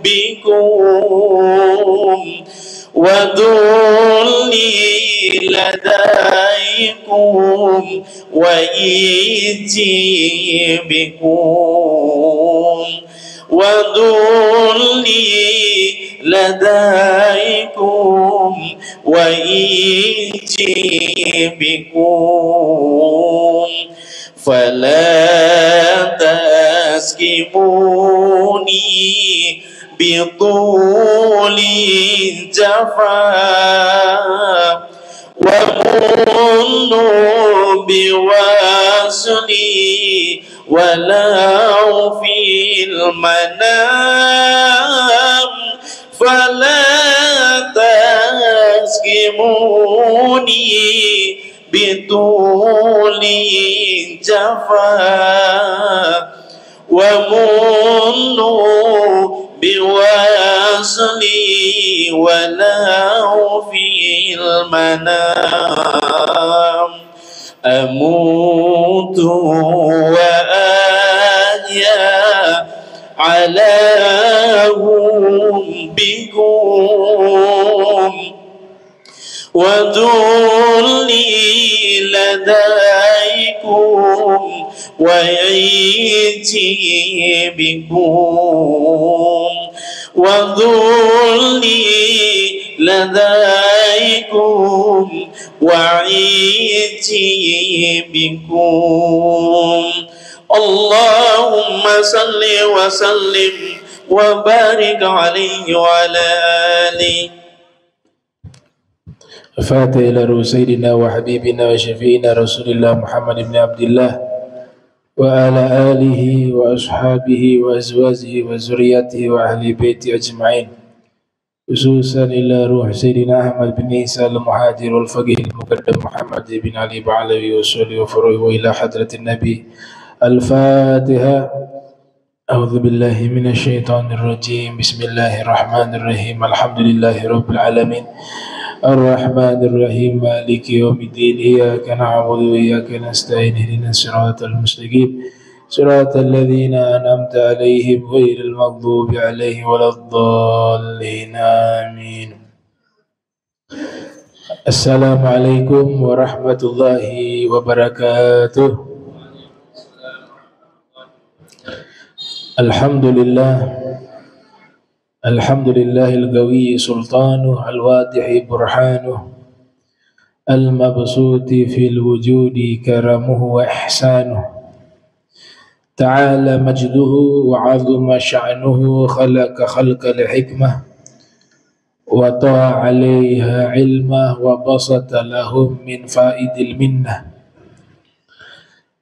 بكم وذلي لديكم وإيتي بكم وذلي لديكم وإيتي بكم فلا تسكبوني بطول الجفا ومنوا بوصلي ولو في المنام فلا تسكموني بطول جفا ومنوا بوصلي ولو في المنام أموت وأحيا على بكم وذلي لديكم وعيتي بكم وذلي لديكم وعيتي بكم اللهم صل وسلم وبارك عليه وعلى آله. الفاتحة إلى روح سيدنا وحبيبنا وشفينا رسول الله محمد بن عبد الله وعلى آله وأصحابه وأزواجه وذريته وأهل بيته أجمعين، خصوصا إلى روح سيدنا أحمد بن عيسى المهاجر والفقيه المقدم محمد بن علي بعلوي وصولي وفروي وإلى حضرة النبي. الفاتحة. أعوذ بالله من الشيطان الرجيم. بسم الله الرحمن الرحيم. الحمد لله رب العالمين الرحمن الرحيم مالك يوم الدين إياك نعبد وإياك نستعين اهدنا الصراط المستقيم صراط الذين أنعمت عليهم غير المغضوب عليهم ولا الضالين آمين. السلام عليكم ورحمة الله وبركاته. الحمد لله الحمد لله القوي سلطانه الواضح برهانه المبسوط في الوجود كرمه وإحسانه تعالى مجده وعظم شأنه خلق الحكمة وطاع عليها علمه وبسط لهم من فائد المنة.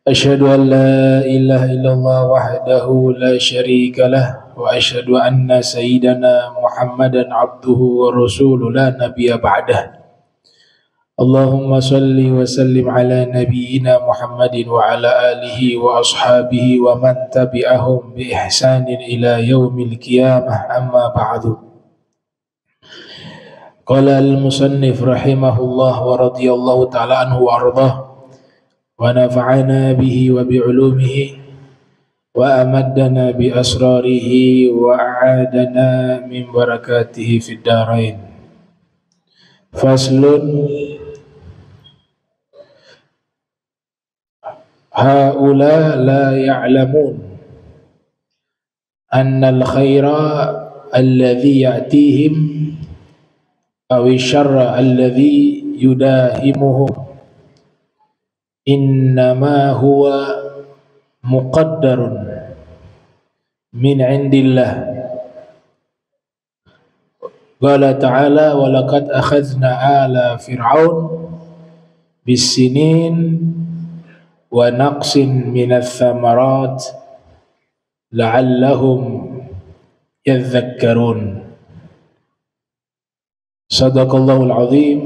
أشهد أن لا إله إلا الله وحده لا شريك له وأشهد أن سيدنا محمدا عبده ورسوله لا نبي بعده. اللهم صل وسلم على نبينا محمد وعلى آله وأصحابه ومن تبعهم بإحسان إلى يوم القيامة. أما بعد. قال المصنف رحمه الله ورضي الله تعالى عنه وأرضاه ونفعنا به وبعلومه وأمدنا بأسراره وأعادنا من بركاته في الدارين. فصل. هؤلاء لا يعلمون أن الخير الذي يأتيهم أو الشر الذي يداهمهم إنما هو مقدر من عند الله. قال تعالى ولقد أخذنا آل فرعون بالسنين ونقص من الثمرات لعلهم يذكرون. صدق الله العظيم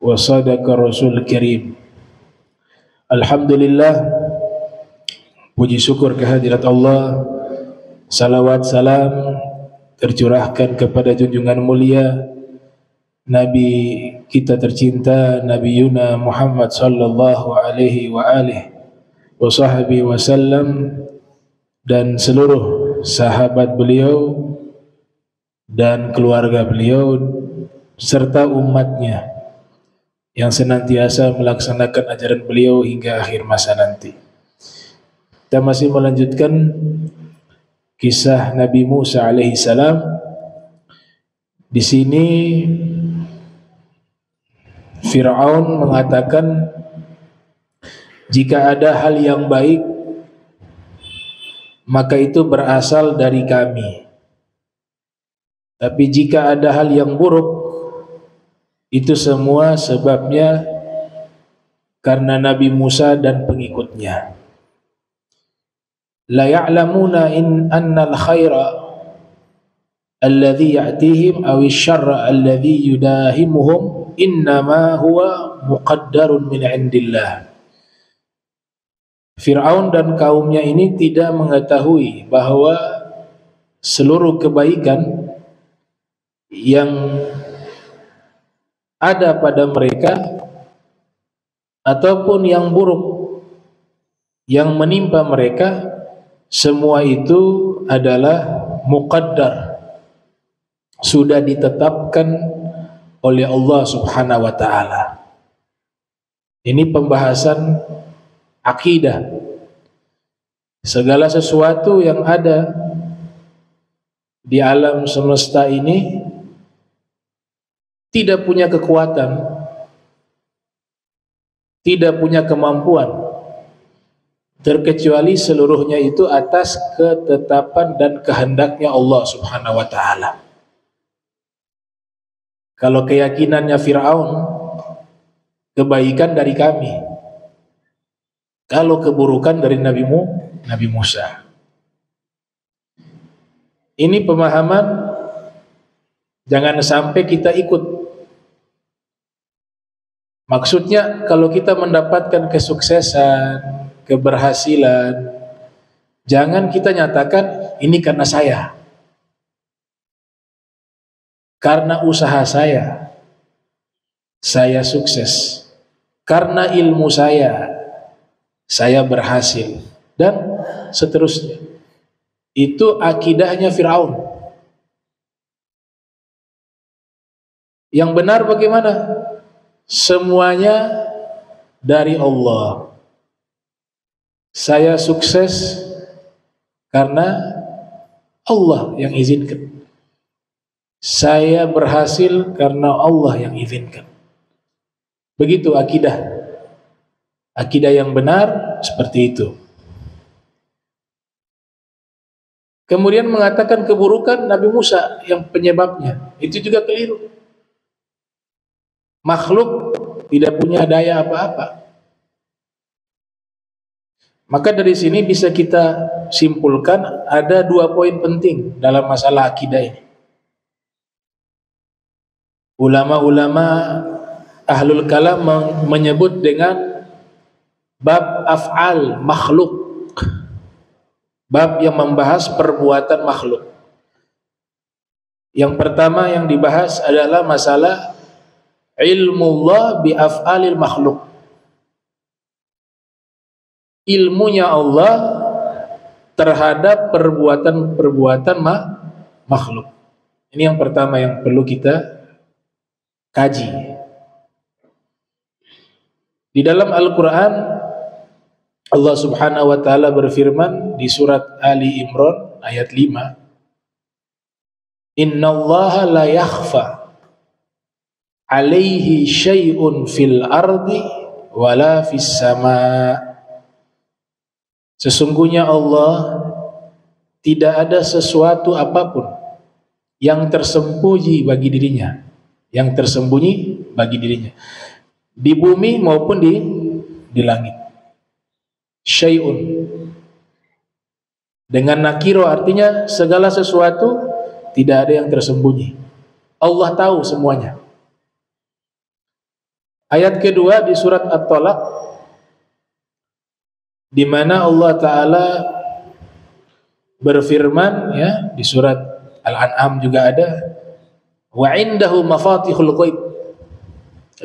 وصدق الرسول الكريم. Alhamdulillah, puji syukur kehadirat Allah, salawat salam tercurahkan kepada junjungan mulia Nabi kita tercinta Nabi Yuna Muhammad sallallahu alaihi wa alihi wa sahbihi wasallam dan seluruh sahabat beliau dan keluarga beliau serta umatnya yang senantiasa melaksanakan ajaran beliau hingga akhir masa nanti. Kita masih melanjutkan kisah Nabi Musa alaihissalam. Di sini Fir'aun mengatakan, jika ada hal yang baik maka itu berasal dari kami, tapi jika ada hal yang buruk itu semua sebabnya karena Nabi Musa dan pengikutnya. La ya'lamuna in annal khaira alladhi ya'tihim awi syarra alladhi yudahimuhum innama huwa muqaddarun min indillah. Fir'aun dan kaumnya ini tidak mengetahui bahwa seluruh kebaikan yang ada pada mereka ataupun yang buruk yang menimpa mereka, semua itu adalah muqaddar, sudah ditetapkan oleh Allah Subhanahu wa taala. Ini pembahasan akidah. Segala sesuatu yang ada di alam semesta ini tidak punya kekuatan, tidak punya kemampuan, terkecuali seluruhnya itu atas ketetapan dan kehendaknya Allah Subhanahu wa taala. Kalau keyakinannya Fir'aun, kebaikan dari kami, kalau keburukan dari Nabi Musa. Ini pemahaman, jangan sampai kita ikut. Maksudnya kalau kita mendapatkan kesuksesan, keberhasilan, jangan kita nyatakan ini karena saya, karena usaha saya sukses, karena ilmu saya berhasil, dan seterusnya. Itu akidahnya Fir'aun. Yang benar bagaimana? Semuanya dari Allah. Saya sukses karena Allah yang izinkan. Saya berhasil karena Allah yang izinkan. Begitu akidah. Akidah yang benar seperti itu. Kemudian mengatakan keburukan Nabi Musa yang penyebabnya, itu juga keliru. Makhluk tidak punya daya apa-apa. Maka dari sini bisa kita simpulkan ada 2 poin penting dalam masalah akidah ini. Ulama-ulama ahlul kalam menyebut dengan bab af'al makhluk, bab yang membahas perbuatan makhluk. Yang pertama yang dibahas adalah masalah ilmullah bi af'alil makhluk. Ilmunya Allah terhadap perbuatan-perbuatan makhluk. Ini yang pertama yang perlu kita kaji. Di dalam Al-Quran Allah Subhanahu wa ta'ala berfirman di surat Ali Imran ayat 5, Innallaha la yakhfa alaihi syai'un fil ardi wala fis sama'. Sesungguhnya Allah tidak ada sesuatu apapun yang tersembunyi bagi dirinya, di bumi maupun di langit. Syai'un dengan nakiro artinya segala sesuatu, tidak ada yang tersembunyi. Allah tahu semuanya. Ayat kedua di surat At-Talaq, di mana Allah Ta'ala berfirman, ya, di surat Al-An'am juga ada, wa indahu mafatihul ghaib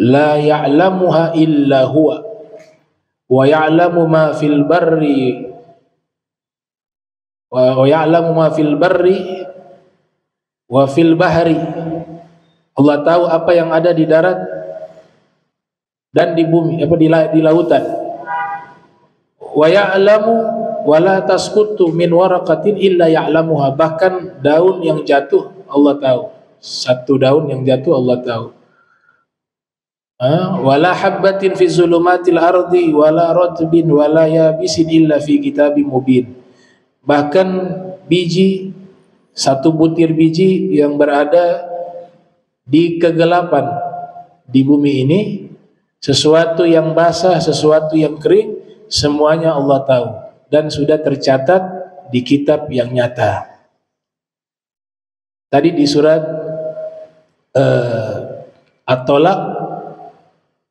la ya'lamuha illa huwa wa ya'lamu ma fil barri wa ya'lamu ma fil barri wa fil bahri. Allah tahu apa yang ada di darat dan di bumi, di lautan. Wa ya'lamu wa la tasqutu min waraqatin illa ya'lamuha. Bahkan daun yang jatuh Allah tahu. Satu daun yang jatuh Allah tahu. Wala habbatin fi zulumatil ardi wala ratbin wala yabisin illa fi kitabim mubin. Bahkan biji, satu butir biji yang berada di kegelapan di bumi ini, sesuatu yang basah, sesuatu yang kering, semuanya Allah tahu dan sudah tercatat di kitab yang nyata. Tadi di surat At-Talaq,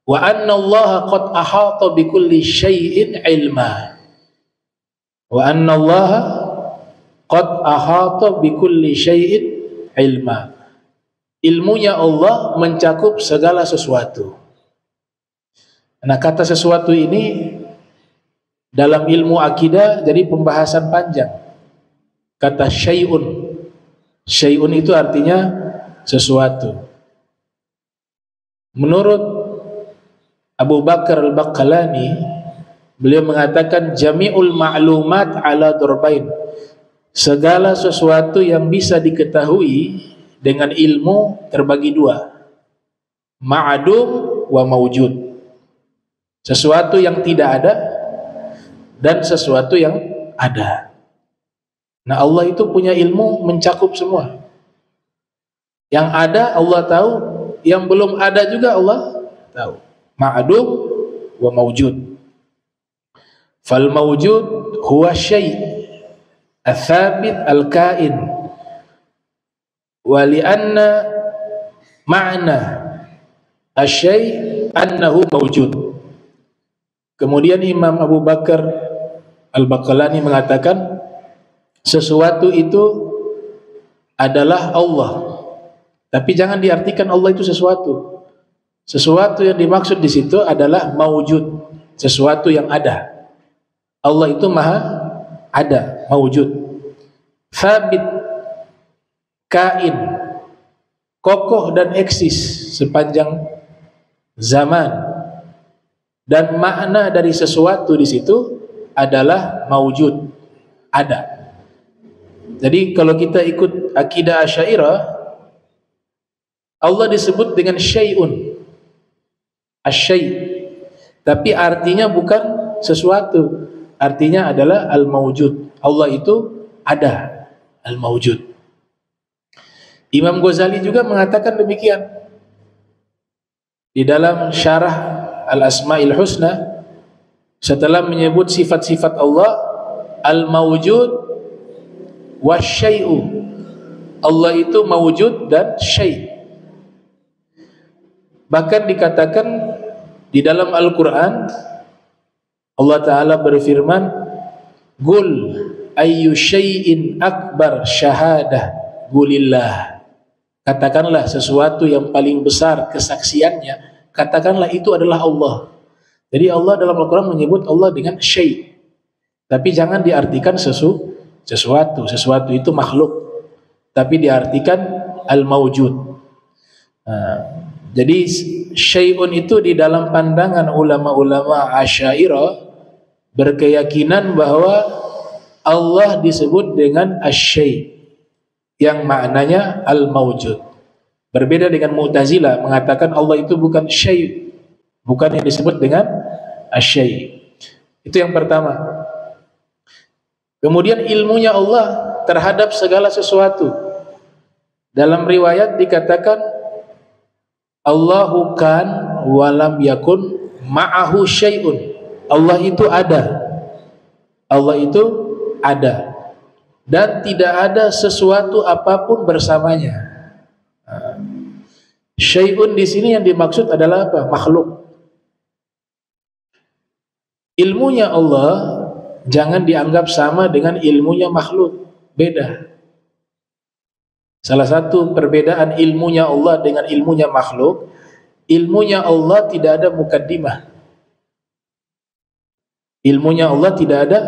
wa anna Allah qad ahata bi kulli syai'in ilma. Wa anna Allah qad ahata bi kulli syai'in ilma. Ilmunya Allah mencakup segala sesuatu. Nah, kata sesuatu ini dalam ilmu akidah jadi pembahasan panjang. Kata syai'un, syai'un itu artinya sesuatu. Menurut Abu Bakar Al-Baqalani, beliau mengatakan jami'ul ma'lumat ala darbain. Segala sesuatu yang bisa diketahui dengan ilmu terbagi dua. Ma'adum wa mawjud. Sesuatu yang tidak ada dan sesuatu yang ada. Nah, Allah itu punya ilmu mencakup semua. Yang ada Allah tahu, yang belum ada juga Allah tahu. Ma'adum wa mawjud. Fal mawjud huwa syai' al-thabit al-kain. Wa li'anna ma'na asy-syai' annahu mawjud. Kemudian Imam Abu Bakar Al-Baqalani mengatakan sesuatu itu adalah Allah. Tapi jangan diartikan Allah itu sesuatu. Sesuatu yang dimaksud di situ adalah mawjud, sesuatu yang ada. Allah itu maha ada, mawjud. Thabit, kain, kokoh dan eksis sepanjang zaman. Dan makna dari sesuatu di situ adalah mawjud, ada. Jadi kalau kita ikut akidah Asy'ariyah, Allah disebut dengan syai'un, asy-syai', tapi artinya bukan sesuatu, artinya adalah al-mawjud. Allah itu ada, al-mawjud. Imam Ghazali juga mengatakan demikian di dalam syarah Al-Asma'il Husna, setelah menyebut sifat-sifat Allah, al-mawjud wasyai'u. Allah itu mawjud dan syai'. Bahkan dikatakan di dalam Al-Quran, Allah Ta'ala berfirman, Qul ayyu syai'in akbar syahadah qulillah. Katakanlah sesuatu yang paling besar kesaksiannya, katakanlah itu adalah Allah. Jadi Allah dalam Al-Quran menyebut Allah dengan syai'. Tapi jangan diartikan sesuatu. Sesuatu itu makhluk. Tapi diartikan al-mawjud. Jadi syai'un itu di dalam pandangan ulama-ulama Asy'ariyah berkeyakinan bahwa Allah disebut dengan asy-syai', yang maknanya al-mawjud. Berbeda dengan Mu'tazilah, mengatakan Allah itu bukan syai', bukan yang disebut dengan asy-syai'. Itu yang pertama. Kemudian ilmunya Allah terhadap segala sesuatu. Dalam riwayat dikatakan Allahu kan walam yakun ma'ahu syai'un. Allah itu ada. Allah itu ada. Dan tidak ada sesuatu apapun bersamanya. Syai'un di sini yang dimaksud adalah apa? Makhluk. Ilmunya Allah jangan dianggap sama dengan ilmunya makhluk. Beda. Salah satu perbedaan ilmunya Allah dengan ilmunya makhluk, ilmunya Allah tidak ada mukaddimah. Ilmunya Allah tidak ada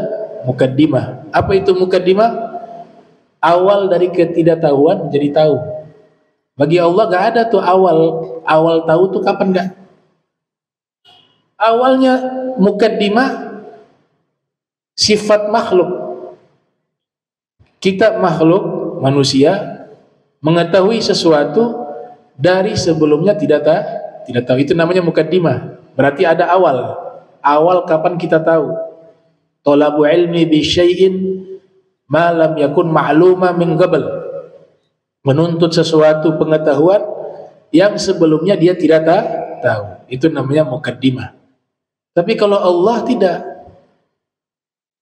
mukaddimah. Apa itu mukaddimah? Awal dari ketidaktahuan menjadi tahu. Bagi Allah gak ada tuh awal tahu tuh kapan gak? Awalnya mukaddimah sifat makhluk. Kita makhluk manusia mengetahui sesuatu dari sebelumnya tidak tahu. Itu namanya mukaddimah. Berarti ada awal. Awal kapan kita tahu? Talabu ilmi bi syai'in ma lam yakun ma'luma min qabl. Menuntut sesuatu pengetahuan yang sebelumnya dia tidak tahu. Itu namanya mukaddimah. Tapi kalau Allah tidak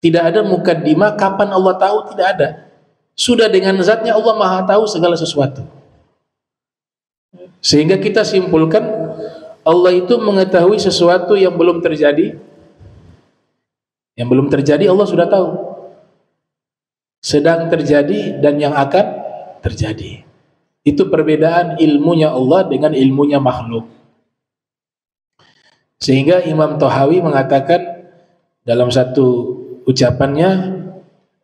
ada mukaddimah. Kapan Allah tahu? Tidak ada. Sudah dengan zatnya Allah maha tahu segala sesuatu. Sehingga kita simpulkan Allah itu mengetahui sesuatu yang belum terjadi. Yang belum terjadi Allah sudah tahu. Sedang terjadi dan yang akan terjadi. Itu perbedaan ilmunya Allah dengan ilmunya makhluk. Sehingga Imam Thahawi mengatakan dalam satu ucapannya,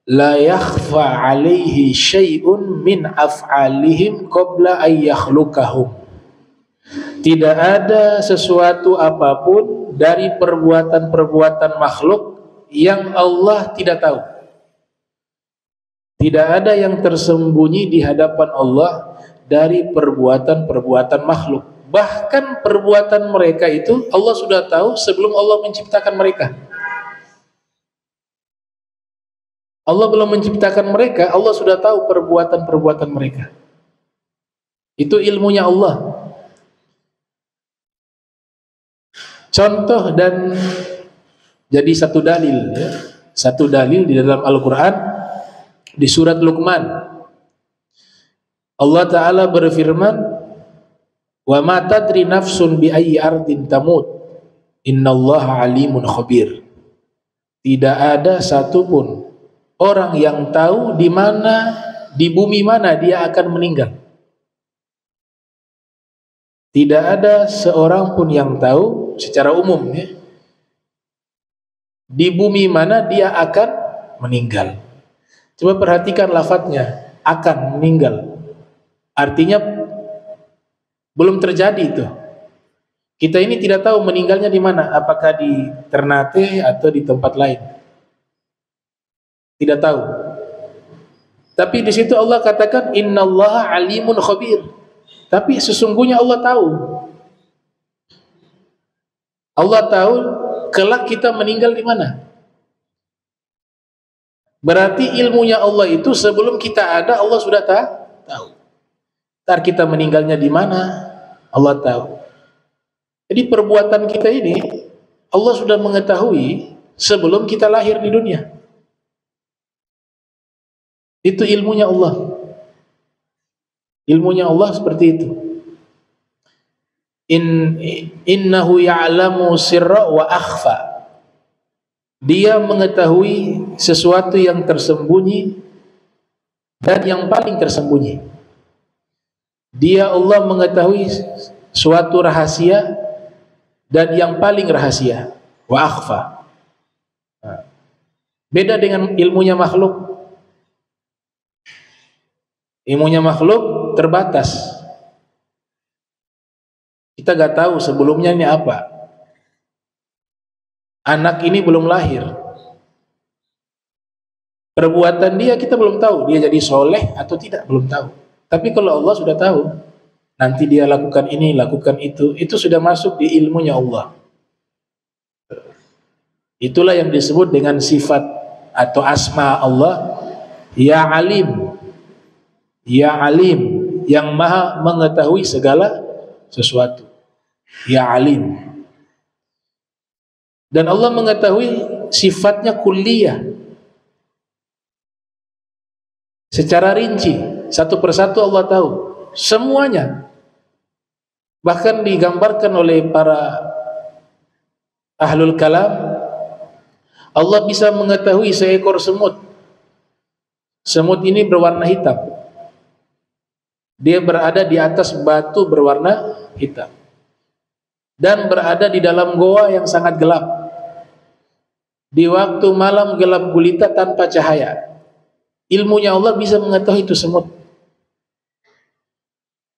la yakhfa alaihi syai'un min af'alihim qabla ay yakhluqahum. Tidak ada sesuatu apapun dari perbuatan-perbuatan makhluk yang Allah tidak tahu. Tidak ada yang tersembunyi di hadapan Allah dari perbuatan-perbuatan makhluk. Bahkan perbuatan mereka itu Allah sudah tahu sebelum Allah menciptakan mereka. Allah belum menciptakan mereka, Allah sudah tahu perbuatan-perbuatan mereka. Itu ilmunya Allah. Contoh dan jadi satu dalil, ya. Satu dalil di dalam Al-Quran di surat Luqman. Allah Ta'ala berfirman, wa ma tadri nafsun bi ayyi ardin tamut innallaha alimun khabir. Tidak ada satupun orang yang tahu di mana, di bumi mana dia akan meninggal. Tidak ada seorang pun yang tahu secara umum, ya, di bumi mana dia akan meninggal. Coba perhatikan lafadznya, akan meninggal. Artinya belum terjadi itu. Kita ini tidak tahu meninggalnya di mana, apakah di Ternate atau di tempat lain. Tidak tahu. Tapi di situ Allah katakan innallaha alimun khabir. Tapi sesungguhnya Allah tahu. Allah tahu kelak kita meninggal di mana. Berarti ilmunya Allah itu sebelum kita ada Allah sudah tahu. Ntar kita meninggalnya di mana Allah tahu. Jadi perbuatan kita ini Allah sudah mengetahui sebelum kita lahir di dunia. Itu ilmunya Allah. Ilmunya Allah seperti itu. Innahu ya'lamu sirra wa akhfa. Dia mengetahui sesuatu yang tersembunyi dan yang paling tersembunyi. Dia Allah mengetahui suatu rahasia dan yang paling rahasia. Wa akhfa. Beda dengan ilmunya makhluk. Ilmunya makhluk terbatas. Kita gak tahu sebelumnya ini apa. Anak ini belum lahir. Perbuatan dia kita belum tahu. Dia jadi soleh atau tidak, belum tahu. Tapi kalau Allah sudah tahu, nanti dia lakukan ini, lakukan itu sudah masuk di ilmunya Allah. Itulah yang disebut dengan sifat atau asma Allah, Ya Alim. Ya Alim, yang maha mengetahui segala sesuatu. Ya Alim. Dan Allah mengetahui sifatnya kulliyah. Secara rinci, satu persatu Allah tahu. Semuanya. Bahkan digambarkan oleh para ahlul kalam, Allah bisa mengetahui seekor semut. Semut ini berwarna hitam. Dia berada di atas batu berwarna hitam dan berada di dalam goa yang sangat gelap. di waktu malam gelap gulita tanpa cahaya. Ilmunya Allah bisa mengetahui itu semut.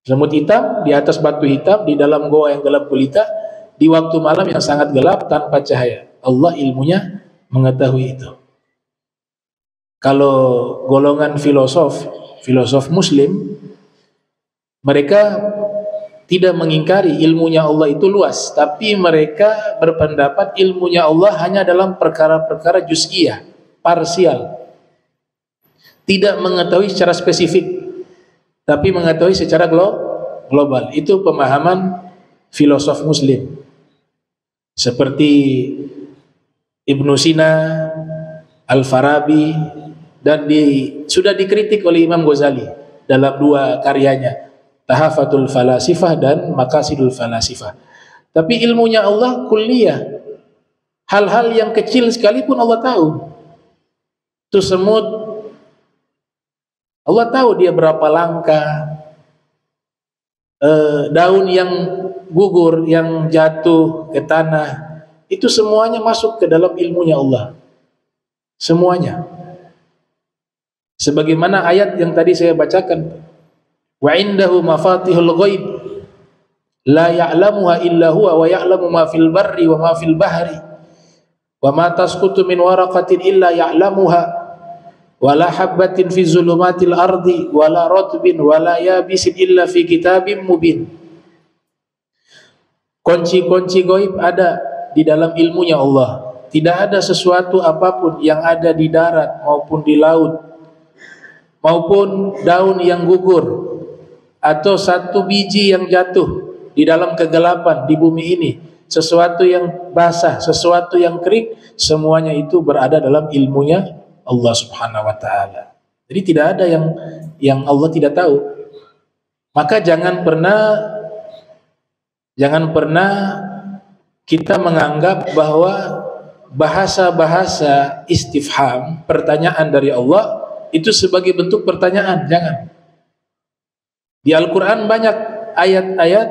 Semut hitam di atas batu hitam di dalam goa yang gelap gulita di waktu malam yang sangat gelap tanpa cahaya. Allah ilmunya mengetahui itu. Kalau golongan filosof muslim, mereka tidak mengingkari ilmunya Allah itu luas, tapi mereka berpendapat ilmunya Allah hanya dalam perkara-perkara juz'iyah, parsial. Tidak mengetahui secara spesifik, tapi mengetahui secara global. Itu pemahaman filosof muslim. Seperti Ibnu Sina, Al-Farabi, dan sudah dikritik oleh Imam Ghazali dalam dua karyanya, Tahafatul Falasifah dan Maqasidul Falasifah. Tapi ilmunya Allah kulliyah. Hal-hal yang kecil sekalipun Allah tahu. Itu semut, Allah tahu dia berapa langkah, daun yang gugur, yang jatuh ke tanah, itu semuanya masuk ke dalam ilmunya Allah. Semuanya. Sebagaimana ayat yang tadi saya bacakan, wa indahu mafatihul ghaib la ya'lamuha illa huwa wa ya'lamu ma fil barri wa ma fil bahri wa ma tasqutu min waraqatin illa ya'lamuha wala habbatin fi zulumatil ardi wala ratbin wala yabisin illa fi kitabim mubin. Kunci-kunci gaib ada di dalam ilmunya Allah. Tidak ada sesuatu apapun yang ada di darat maupun di laut, maupun daun yang gugur, atau satu biji yang jatuh di dalam kegelapan di bumi ini, sesuatu yang basah, sesuatu yang kering, semuanya itu berada dalam ilmunya Allah Subhanahu wa taala. Jadi tidak ada yang Allah tidak tahu. Maka jangan pernah kita menganggap bahwa bahasa-bahasa istifham, pertanyaan dari Allah itu sebagai bentuk pertanyaan. Jangan. Di Al-Quran banyak ayat-ayat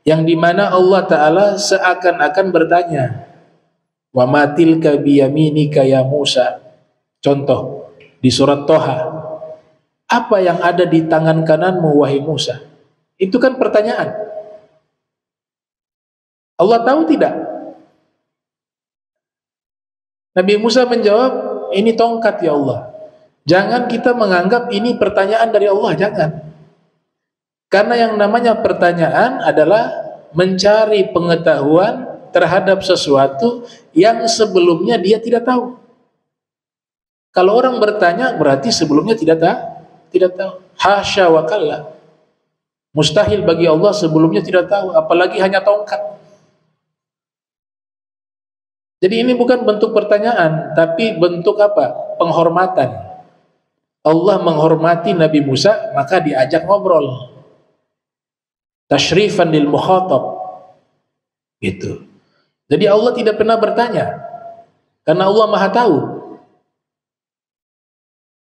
yang dimana Allah Ta'ala seakan-akan bertanya, wa ma tilka biyaminika ya Musa. Contoh di surat Toha, apa yang ada di tangan kananmu wahai Musa? Itu kan pertanyaan. Allah tahu tidak? Nabi Musa menjawab, ini tongkat ya Allah. Jangan kita menganggap ini pertanyaan dari Allah, jangan. Karena yang namanya pertanyaan adalah mencari pengetahuan terhadap sesuatu yang sebelumnya dia tidak tahu. Kalau orang bertanya berarti sebelumnya tidak tahu. Hasya wa kalla. Mustahil bagi Allah sebelumnya tidak tahu, apalagi hanya tongkat. Jadi ini bukan bentuk pertanyaan, tapi bentuk apa? Penghormatan. Allah menghormati Nabi Musa, maka diajak ngobrol. Tashrifan lil mukhatab. Gitu. Jadi Allah tidak pernah bertanya, karena Allah Maha tahu.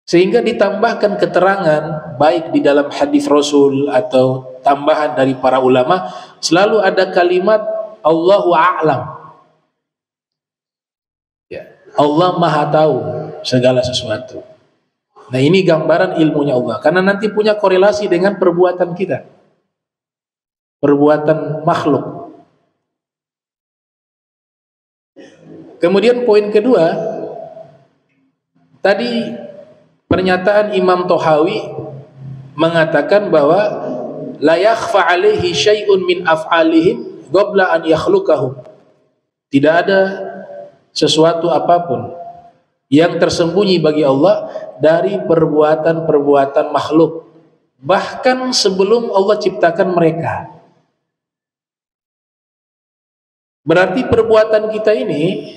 Sehingga ditambahkan keterangan baik di dalam hadis Rasul atau tambahan dari para ulama, selalu ada kalimat Allahu a'lam. Ya, Allah Maha tahu segala sesuatu. Nah, ini gambaran ilmunya Allah, karena nanti punya korelasi dengan perbuatan kita, perbuatan makhluk. Kemudian poin kedua, tadi pernyataan Imam Tohawi mengatakan bahwa la yakhfa alaihi syai'un min af'alihim qabla an yakhluqahum. Tidak ada sesuatu apapun yang tersembunyi bagi Allah dari perbuatan-perbuatan makhluk, bahkan sebelum Allah ciptakan mereka. Berarti perbuatan kita ini,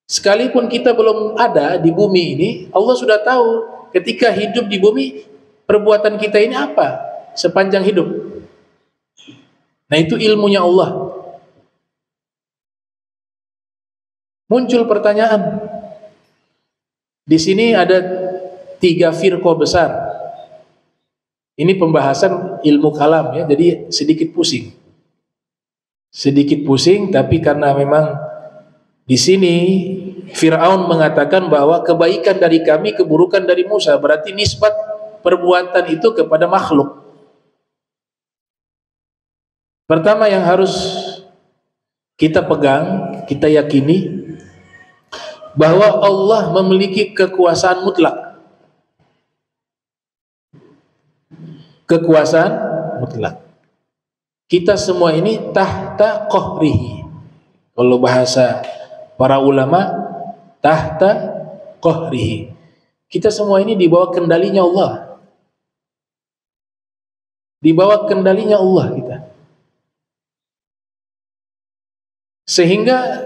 sekalipun kita belum ada di bumi ini, Allah sudah tahu ketika hidup di bumi, perbuatan kita ini apa sepanjang hidup. Nah, itu ilmunya Allah. Muncul pertanyaan. Di sini ada 3 firqah besar. Ini pembahasan ilmu kalam ya, jadi sedikit pusing. Sedikit pusing, tapi karena memang Di sini Fir'aun mengatakan bahwa kebaikan dari kami, keburukan dari Musa, berarti nisbat perbuatan itu kepada makhluk. Pertama yang harus kita pegang, kita yakini bahwa Allah memiliki kekuasaan mutlak. Kekuasaan mutlak. Kita semua ini tahta qahrihi. Kalau bahasa para ulama, tahta qahrihi. Kita semua ini di bawah kendalinya Allah. Di bawah kendalinya Allah kita. Sehingga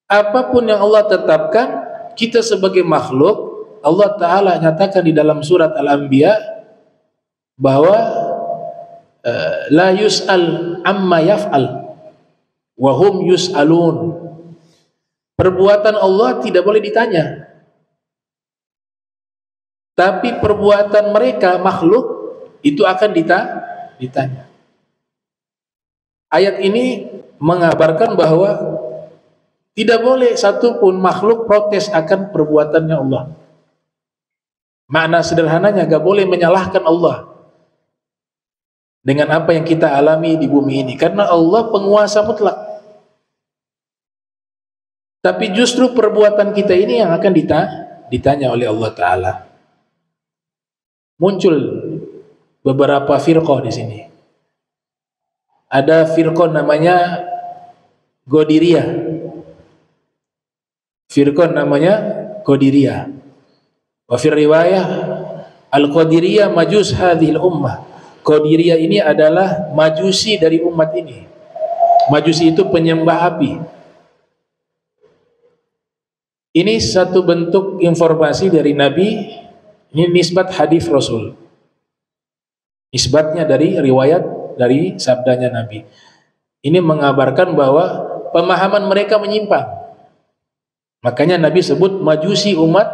apapun yang Allah tetapkan, kita sebagai makhluk, Allah Ta'ala nyatakan di dalam surat Al-Anbiya bahwa la yus'al amma yaf'al wa hum yus'alun. Perbuatan Allah tidak boleh ditanya, tapi perbuatan mereka makhluk itu akan ditanya. Ayat ini mengabarkan bahwa tidak boleh satupun makhluk protes akan perbuatannya Allah. Makna sederhananya, gak boleh menyalahkan Allah dengan apa yang kita alami di bumi ini, karena Allah penguasa mutlak. Tapi justru perbuatan kita ini yang akan ditanya oleh Allah Ta'ala. Muncul beberapa firqah di sini. Ada firqah namanya Qadiriyah. Firqah namanya Qadiriyah. Wa fi riwayah Al-Qadiriyah majus hadhil ummah. Qadiriyah ini adalah majusi dari umat ini. Majusi itu penyembah api. Ini satu bentuk informasi dari Nabi. Ini nisbat hadis Rasul. Nisbatnya dari riwayat, dari sabdanya Nabi. Ini mengabarkan bahwa pemahaman mereka menyimpang. Makanya Nabi sebut majusi umat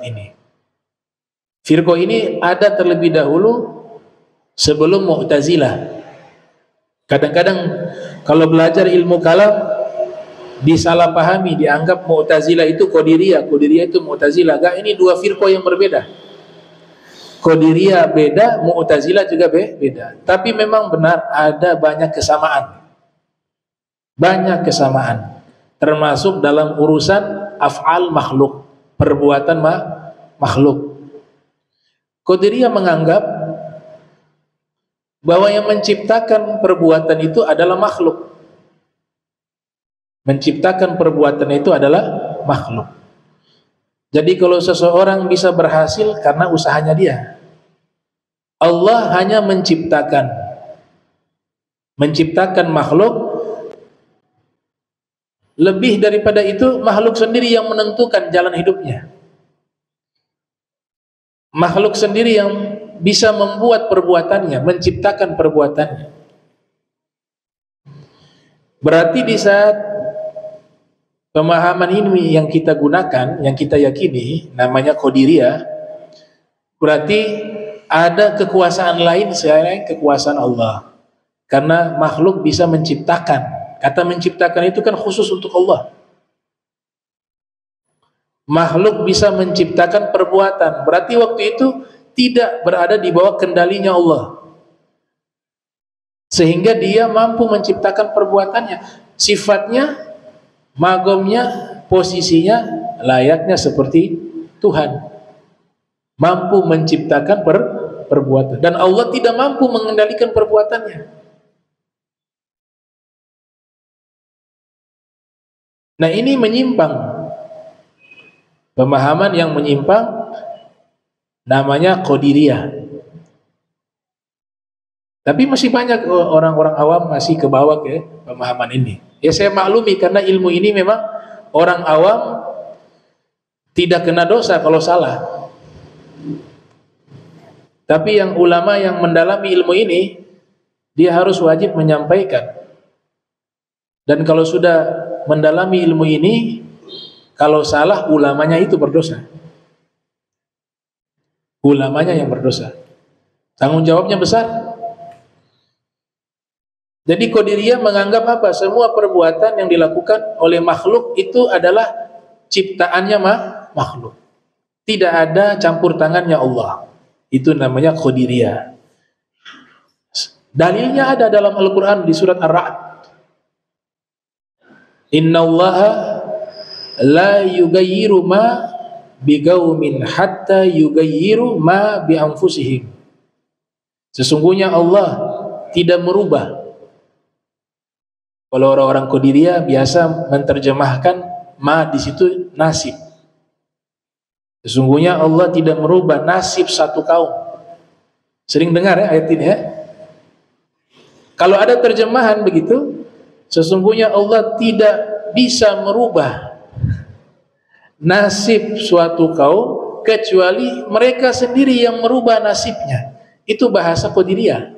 ini. Firqah ini ada terlebih dahulu sebelum Mu'tazilah. Kadang-kadang kalau belajar ilmu kalam disalahpahami, dianggap Mu'tazilah itu Qadiriyah, Qadiriyah itu Mu'tazilah. Enggak, ini dua firqah yang berbeda. Qadiriyah beda, Mu'tazilah juga beda. Tapi memang benar ada banyak kesamaan. Banyak kesamaan. Termasuk dalam urusan af'al makhluk, perbuatan makhluk. Qadiriyah menganggap bahwa yang menciptakan perbuatan itu adalah makhluk. Menciptakan perbuatan itu adalah makhluk. Jadi kalau seseorang bisa berhasil karena usahanya dia. Allah hanya menciptakan makhluk. Lebih daripada itu, makhluk sendiri yang menentukan jalan hidupnya. Makhluk sendiri yang bisa membuat perbuatannya, menciptakan perbuatannya. Berarti di saat pemahaman ini yang kita gunakan, yang kita yakini, namanya Qadiriyah, berarti ada kekuasaan lain selain kekuasaan Allah. Karena makhluk bisa menciptakan. Kata menciptakan itu kan khusus untuk Allah. Makhluk bisa menciptakan perbuatan, berarti waktu itu tidak berada di bawah kendalinya Allah, sehingga dia mampu menciptakan perbuatannya. Sifatnya, magomnya, posisinya layaknya seperti Tuhan, mampu menciptakan perbuatan, dan Allah tidak mampu mengendalikan perbuatannya. Nah, ini menyimpang, pemahaman yang menyimpang, namanya Qadiriyah. Tapi masih banyak orang-orang awam masih ke bawah ke pemahaman ini. Ya saya maklumi, karena ilmu ini memang orang awam tidak kena dosa kalau salah. Tapi yang ulama yang mendalami ilmu ini, dia harus wajib menyampaikan. Dan kalau sudah mendalami ilmu ini, kalau salah ulamanya itu berdosa. Ulamanya yang berdosa. Tanggung jawabnya besar. Jadi Qadiriyah menganggap apa? Semua perbuatan yang dilakukan oleh makhluk itu adalah ciptaannya makhluk. Tidak ada campur tangannya Allah. Itu namanya Qadiriyah. Dalilnya ada dalam Al-Quran di surat Ar-Ra'd. Innallaha la yugayyiru ma biqaumin hatta yugayyiru ma bi anfusihim. Sesungguhnya Allah tidak merubah. Kalau orang-orang Qadiriyah biasa menerjemahkan ma di situ nasib. Sesungguhnya Allah tidak merubah nasib satu kaum. Sering dengar ya ayat ini ya. Kalau ada terjemahan begitu, sesungguhnya Allah tidak bisa merubah nasib suatu kaum kecuali mereka sendiri yang merubah nasibnya. Itu bahasa Qadiriyah.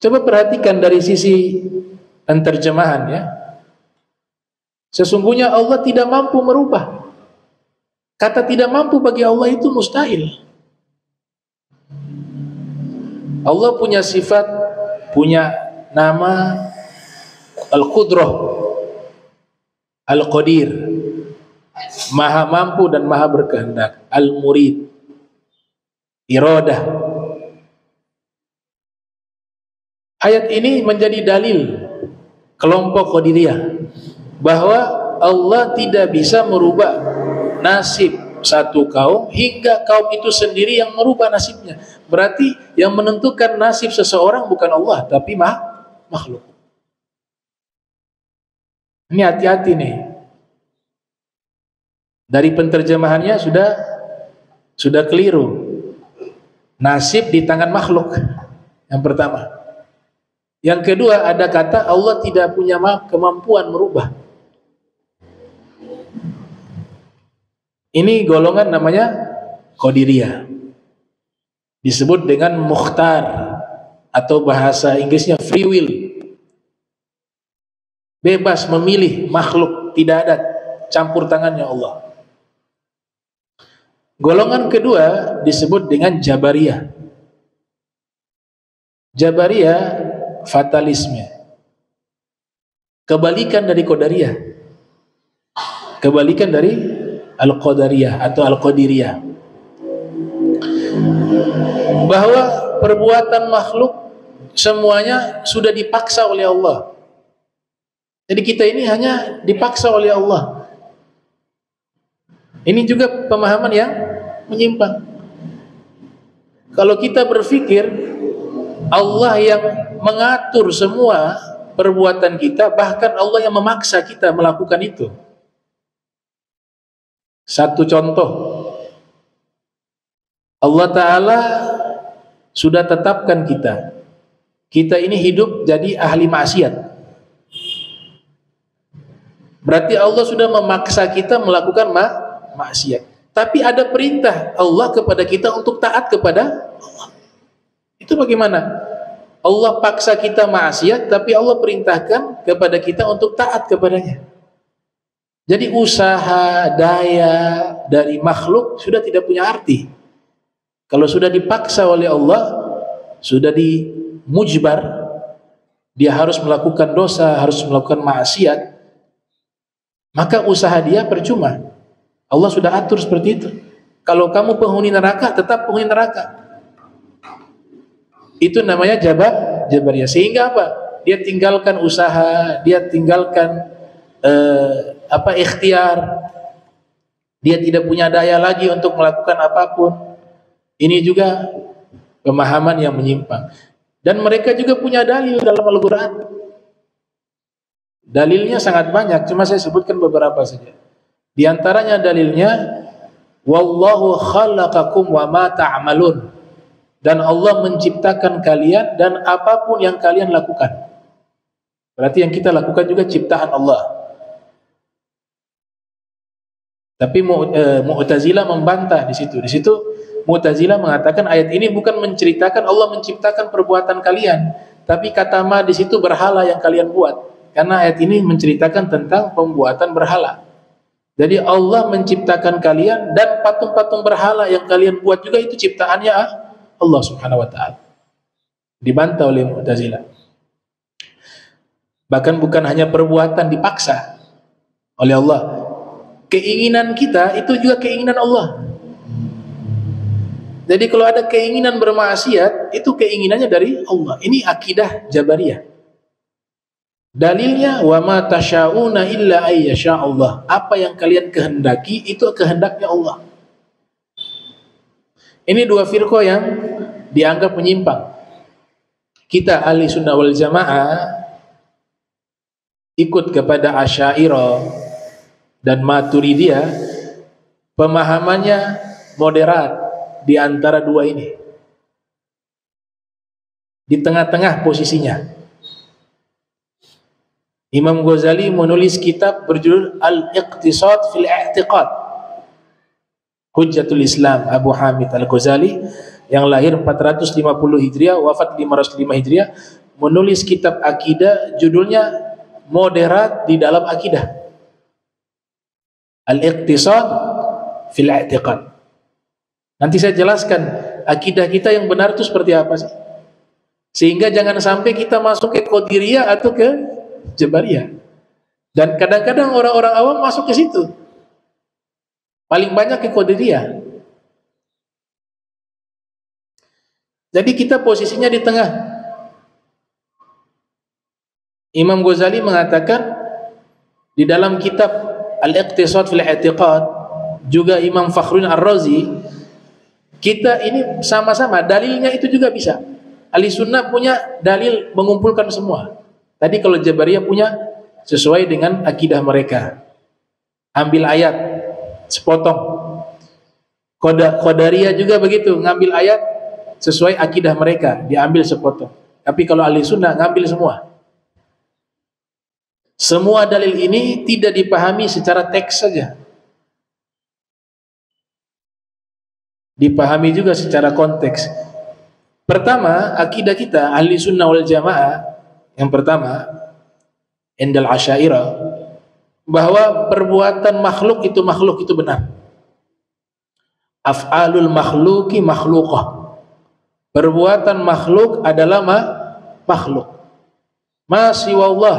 Coba perhatikan dari sisi penterjemahan ya. Sesungguhnya Allah tidak mampu merubah. Kata tidak mampu bagi Allah itu mustahil. Allah punya sifat, punya nama Al-Qudrah, Al-Qadir, Maha mampu dan Maha berkehendak, Al-Murid, Iradah. Ayat ini menjadi dalil kelompok Qadiriyah bahwa Allah tidak bisa merubah nasib satu kaum hingga kaum itu sendiri yang merubah nasibnya. Berarti yang menentukan nasib seseorang bukan Allah tapi makhluk. Ini hati-hati nih. Dari penterjemahannya sudah keliru. Nasib di tangan makhluk. Yang pertama. Yang kedua ada kata Allah tidak punya kemampuan merubah. Ini golongan namanya Qadiriyah. Disebut dengan mukhtar atau bahasa Inggrisnya free will. Bebas memilih makhluk, tidak ada campur tangannya Allah. Golongan kedua disebut dengan Jabariyah. Jabariyah fatalisme. Kebalikan dari Qadariyah. Kebalikan dari Al-Qadariyah atau Al-Qadiriyah. Bahwa perbuatan makhluk semuanya sudah dipaksa oleh Allah. Jadi kita ini hanya dipaksa oleh Allah. Ini juga pemahaman yang menyimpang. Kalau kita berpikir Allah yang mengatur semua perbuatan kita, bahkan Allah yang memaksa kita melakukan itu. Satu contoh, Allah Ta'ala sudah tetapkan kita ini hidup jadi ahli maksiat. Berarti Allah sudah memaksa kita melakukan maksiat. Tapi ada perintah Allah kepada kita untuk taat kepada Allah. Itu bagaimana? Allah paksa kita maksiat, tapi Allah perintahkan kepada kita untuk taat kepadanya. Jadi usaha, daya dari makhluk sudah tidak punya arti. Kalau sudah dipaksa oleh Allah, sudah dimujbar, dia harus melakukan dosa, harus melakukan maksiat, maka usaha dia percuma. Allah sudah atur seperti itu. Kalau kamu penghuni neraka, tetap penghuni neraka. Itu namanya Jabariyah. Sehingga apa? Dia tinggalkan usaha, dia tinggalkan ikhtiar. Dia tidak punya daya lagi untuk melakukan apapun. Ini juga pemahaman yang menyimpang. Dan mereka juga punya dalil dalam Al-Quran. Dalilnya sangat banyak, cuma saya sebutkan beberapa saja. Di antaranya dalilnya, wallahu khalaqakum wa ma ta'malun. Dan Allah menciptakan kalian dan apapun yang kalian lakukan. Berarti yang kita lakukan juga ciptaan Allah. Tapi Mu'tazilah membantah di situ. Di situ Mu'tazilah mengatakan ayat ini bukan menceritakan Allah menciptakan perbuatan kalian, tapi kata ma di situ berhala yang kalian buat. Karena ayat ini menceritakan tentang pembuatan berhala. Jadi Allah menciptakan kalian dan patung-patung berhala yang kalian buat juga itu ciptaannya Allah Subhanahu wa taala. Dibantah oleh Mu'tazilah. Bahkan bukan hanya perbuatan dipaksa oleh Allah, keinginan kita itu juga keinginan Allah. Jadi kalau ada keinginan bermaksiat, itu keinginannya dari Allah. Ini akidah Jabariyah. Dalilnya wa ma tasyauna illa ayyasha Allah. Apa yang kalian kehendaki itu kehendaknya Allah. Ini dua firqah yang dianggap menyimpang. Kita ahli sunnah wal jamaah ikut kepada Asy'ariyah dan Maturidiyah, pemahamannya moderat di antara dua ini, di tengah-tengah posisinya. Imam Ghazali menulis kitab berjudul Al-Iqtisad fil I'tiqad, Hujjatul Islam Abu Hamid Al-Ghazali yang lahir 450 Hijriah, wafat 505 Hijriah, menulis kitab akidah judulnya Moderat di dalam Akidah, Al-Iqtisad fil I'tiqad. Nanti saya jelaskan akidah kita yang benar itu seperti apa sih, sehingga jangan sampai kita masuk ke Qadiriyah atau ke Jabariyah. Dan kadang-kadang orang-orang awam masuk ke situ, paling banyak ke Qadiriyah. Jadi kita posisinya di tengah. Imam Ghazali mengatakan di dalam kitab Al-Iqtisad fil I'tiqad, juga Imam Fakhruddin Ar-Razi, kita ini sama-sama dalilnya itu juga bisa. Ahli sunnah punya dalil mengumpulkan semua. Tadi kalau Jabariyah punya sesuai dengan akidah mereka, ambil ayat sepotong. Qadariyah juga begitu, ngambil ayat sesuai akidah mereka, diambil sepotong. Tapi kalau ahli sunnah ngambil semua. Semua dalil ini tidak dipahami secara teks saja, dipahami juga secara konteks. Pertama, akidah kita ahli sunnah wal jamaah yang pertama, indal Asy'ariyah, bahwa perbuatan makhluk itu benar. Af'alul makhluki makhluqah. Perbuatan makhluk adalah makhluk. Ma siwallah,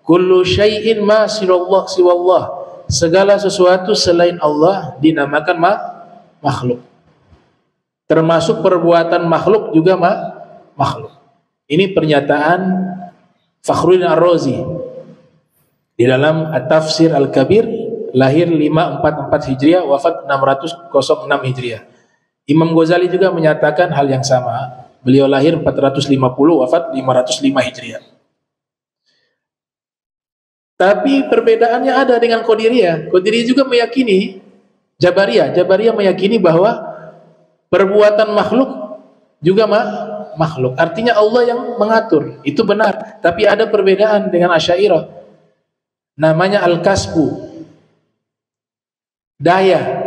kullu syai'in ma siwallah. Segala sesuatu selain Allah dinamakan makhluk. Termasuk perbuatan makhluk juga makhluk. Ini pernyataan Fakhruddin Ar-Razi di dalam At-Tafsir Al-Kabir, lahir 544 Hijriah, wafat 606 Hijriah. Imam Ghazali juga menyatakan hal yang sama. Beliau lahir 450, wafat 505 Hijriah. Tapi perbedaannya ada dengan Qadiriyah. Qadiriyah juga meyakini, Jabariyah meyakini bahwa perbuatan makhluk juga makhluk. Artinya Allah yang mengatur. Itu benar. Tapi ada perbedaan dengan Asy'ariyah. Namanya al-kasbu, daya.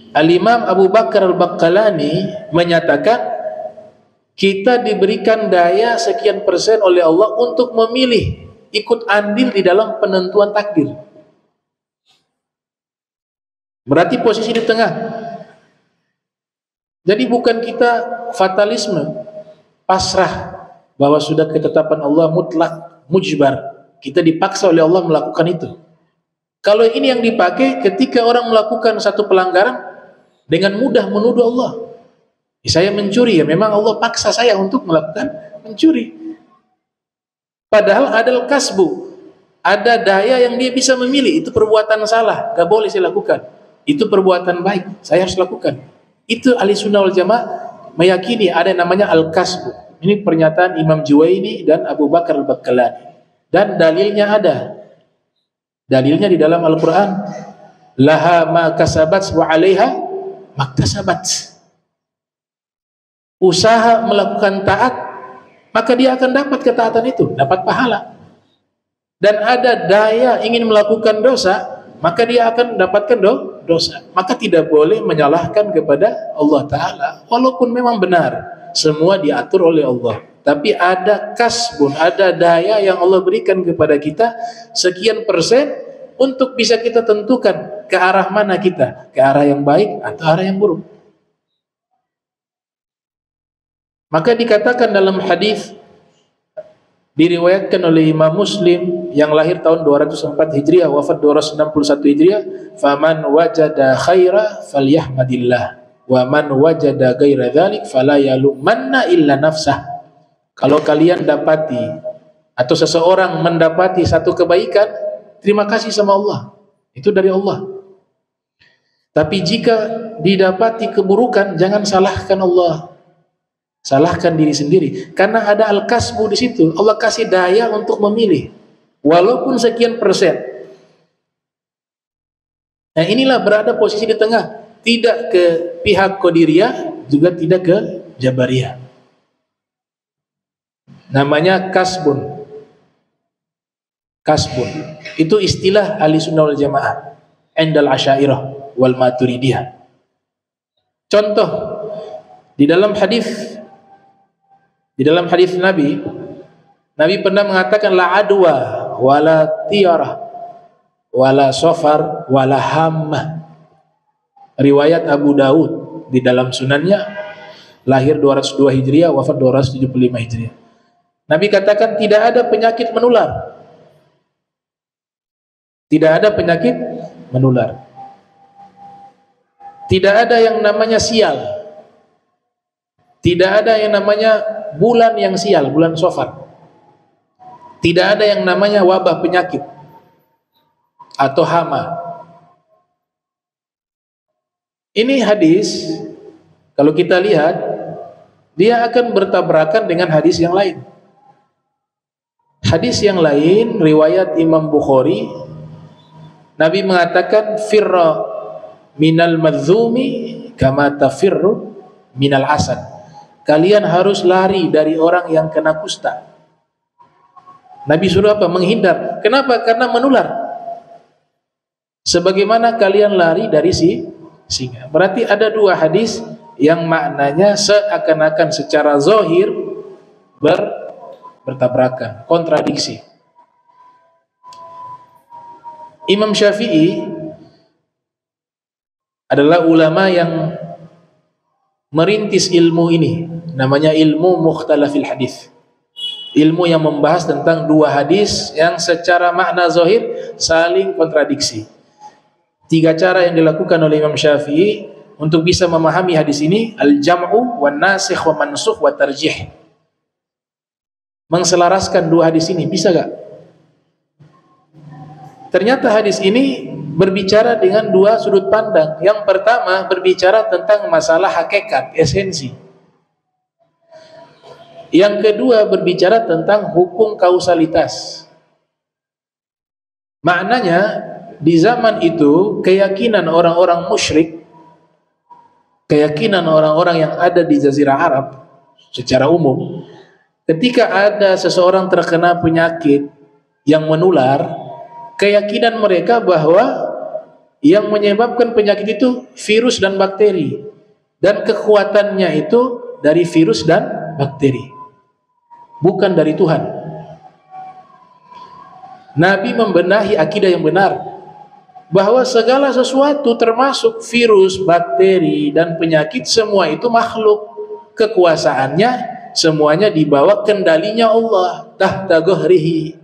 Al-Imam Abu Bakar Al-Baqqalani menyatakan kita diberikan daya sekian persen oleh Allah untuk memilih, ikut andil di dalam penentuan takdir. Berarti posisi di tengah. Jadi bukan kita fatalisme, pasrah bahwa sudah ketetapan Allah mutlak, mujbar. Kita dipaksa oleh Allah melakukan itu. Kalau ini yang dipakai ketika orang melakukan satu pelanggaran, dengan mudah menuduh Allah. Saya mencuri, ya memang Allah paksa saya untuk melakukan mencuri. Padahal ada kasbu, ada daya yang dia bisa memilih. Itu perbuatan salah, gak boleh saya lakukan. Itu perbuatan baik, saya harus lakukan. Itu ahli sunnah wal jamaah meyakini ada yang namanya al-kasbu. Ini pernyataan Imam Juwaini dan Abu Bakar Al-Baqqalani. Dan dalilnya ada. Dalilnya di dalam Al-Quran. Laha ma kasabat wa alaiha maktasabat. Usaha melakukan taat, maka dia akan dapat ketaatan itu, dapat pahala. Dan ada daya ingin melakukan dosa, maka dia akan mendapatkan dosa. Maka tidak boleh menyalahkan kepada Allah Ta'ala. Walaupun memang benar, semua diatur oleh Allah. Tapi ada kasbun, ada daya yang Allah berikan kepada kita, sekian persen, untuk bisa kita tentukan ke arah mana kita, ke arah yang baik atau arah yang buruk. Maka dikatakan dalam hadis diriwayatkan oleh Imam Muslim yang lahir tahun 204 Hijriah, wafat 261 Hijriah, faman wajada khaira falyahmadillah wa man wajada ghaira dzalik fala yalumanna illa nafsah. Kalau kalian dapati atau seseorang mendapati satu kebaikan, terima kasih sama Allah, itu dari Allah. Tapi jika didapati keburukan, jangan salahkan Allah, salahkan diri sendiri, karena ada al-kasbu di situ. Allah kasih daya untuk memilih walaupun sekian persen. Nah, inilah berada posisi di tengah, tidak ke pihak Qadiriyah, juga tidak ke Jabariyah. Namanya kasbun. Kasbun itu istilah ahli sunnah wal jamaah indal asy'ariyah wal maturidiyah. Contoh di dalam hadis Nabi pernah mengatakan la adwa wala tiyarah wala safar wala hammah. Riwayat Abu Daud di dalam sunannya, lahir 202 Hijriah, wafat 275 Hijriah. Nabi katakan tidak ada penyakit menular. Tidak ada penyakit menular. Tidak ada yang namanya sial. Tidak ada yang namanya bulan yang sial, bulan Safar. Tidak ada yang namanya wabah penyakit atau hama. Ini hadis, kalau kita lihat, dia akan bertabrakan dengan hadis yang lain. Hadis yang lain, riwayat Imam Bukhari, Nabi mengatakan firra minal madzumi kama tafirru minal asad. Kalian harus lari dari orang yang kena kusta. Nabi suruh apa? Menghindar. Kenapa? Karena menular. Sebagaimana kalian lari dari singa. Berarti ada dua hadis yang maknanya seakan-akan secara zahir bertabrakan, kontradiksi. Imam Syafi'i adalah ulama yang merintis ilmu ini, namanya ilmu mukhtalafil hadis. Ilmu yang membahas tentang dua hadis yang secara makna zahir saling kontradiksi. 3 cara yang dilakukan oleh Imam Syafi'i untuk bisa memahami hadis ini: al-jam'u wan nasikh wa mansukh wa tarjih. Mengselaraskan dua hadis ini, bisa gak? Ternyata hadis ini berbicara dengan dua sudut pandang. Yang pertama berbicara tentang masalah hakikat, esensi. Yang kedua berbicara tentang hukum kausalitas. Maknanya di zaman itu keyakinan orang-orang musyrik, keyakinan orang-orang yang ada di Jazirah Arab secara umum, ketika ada seseorang terkena penyakit yang menular, keyakinan mereka bahwa yang menyebabkan penyakit itu virus dan bakteri, dan kekuatannya itu dari virus dan bakteri, bukan dari Tuhan. Nabi membenahi akidah yang benar bahwa segala sesuatu termasuk virus, bakteri dan penyakit, semua itu makhluk. Kekuasaannya semuanya di bawah kendalinya Allah, tahta ghahrihi.